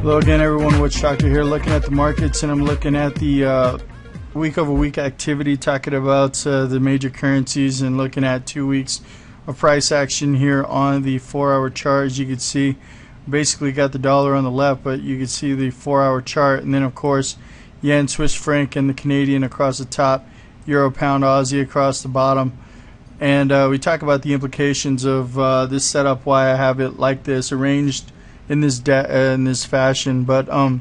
Hello again, everyone. Witch Doctor here, looking at the markets, and I'm looking at the week-over-week activity, talking about the major currencies, and looking at 2 weeks of price action here on the 4-hour chart. As you can see, basically got the dollar on the left, but you can see the 4-hour chart, and then of course yen, Swiss franc, and the Canadian across the top, euro, pound, Aussie across the bottom. And we talk about the implications of this setup, why I have it like this, arranged in this fashion. But the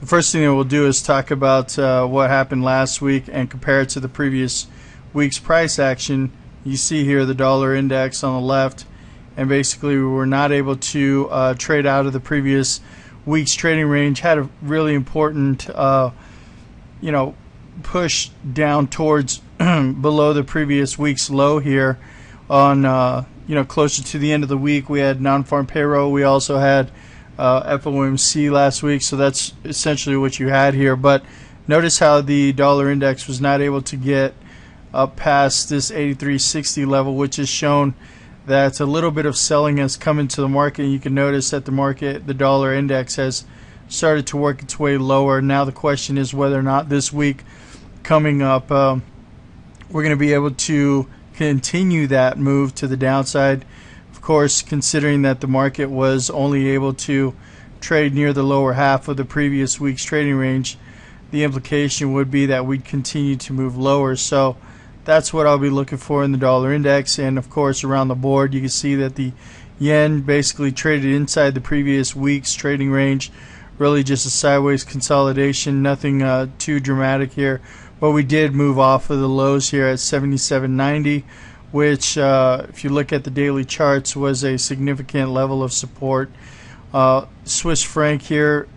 first thing that we'll do is talk about what happened last week and compare it to the previous week's price action. You see here the dollar index on the left, and basically we were not able to trade out of the previous week's trading range. Had a really important push down towards below the previous week's low here on closer to the end of the week. We had non-farm payroll. We also had FOMC last week, so that's essentially what you had here. But notice how the dollar index was not able to get up past this 83.60 level, which has shown that a little bit of selling has come into the market. You can notice that the dollar index has started to work its way lower. Now the question is whether or not this week coming up we're going to be able to continue that move to the downside. Of course, considering that the market was only able to trade near the lower half of the previous week's trading range, the implication would be that we'd continue to move lower. So that's what I'll be looking for in the dollar index. And of course, around the board, you can see that the yen basically traded inside the previous week's trading range. Really just a sideways consolidation, nothing too dramatic here. But we did move off of the lows here at 77.90, which if you look at the daily charts was a significant level of support. Swiss franc here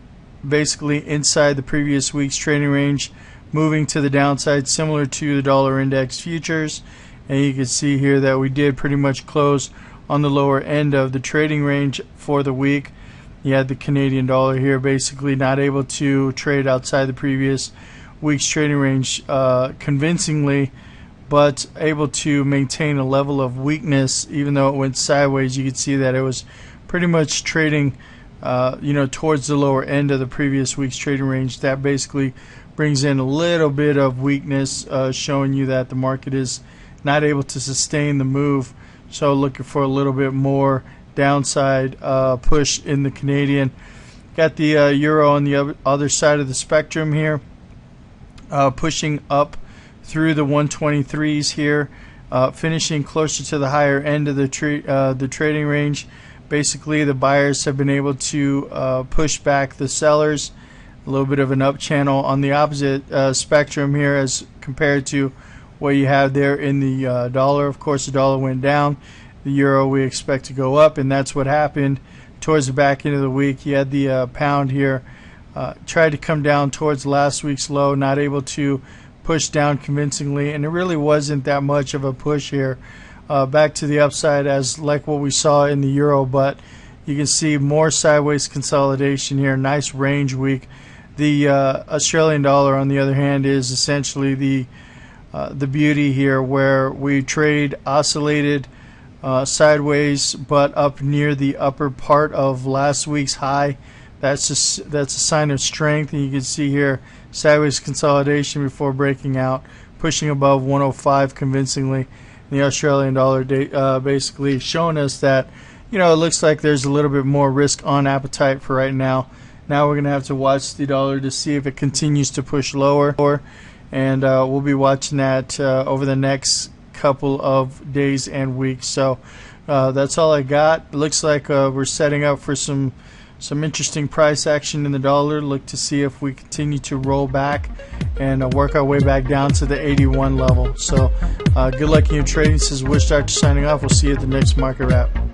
basically inside the previous week's trading range, moving to the downside, similar to the dollar index futures. And you can see here that we did pretty much close on the lower end of the trading range for the week. You had the Canadian dollar here basically not able to trade outside the previous week's trading range convincingly, but able to maintain a level of weakness. Even though it went sideways, you could see that it was pretty much trading towards the lower end of the previous week's trading range. That basically brings in a little bit of weakness, showing you that the market is not able to sustain the move. So looking for a little bit more downside push in the Canadian. Got the euro on the other side of the spectrum here, pushing up through the 123s here, finishing closer to the higher end of the trading range. Basically, the buyers have been able to push back the sellers. A little bit of an up channel on the opposite spectrum here as compared to what you have there in the dollar. Of course, the dollar went down. The euro we expect to go up, and that's what happened towards the back end of the week. You had the pound here tried to come down towards last week's low, not able to push down convincingly, and it really wasn't that much of a push here back to the upside as like what we saw in the euro. But you can see more sideways consolidation here. Nice range week. The Australian dollar, on the other hand, is essentially the beauty here, where we trade oscillated sideways but up near the upper part of last week's high. That's a sign of strength, and you can see here sideways consolidation before breaking out, pushing above 105 convincingly. And the Australian dollar basically showing us that it looks like there's a little bit more risk on appetite for right now. Now we're going to have to watch the dollar to see if it continues to push lower, and we'll be watching that over the next couple of days and weeks. So that's all I got. It looks like we're setting up for some interesting price action in the dollar. Look to see if we continue to roll back and work our way back down to the 81 level. So good luck in your trading. This is Witch Doctor signing off. We'll see you at the next market wrap.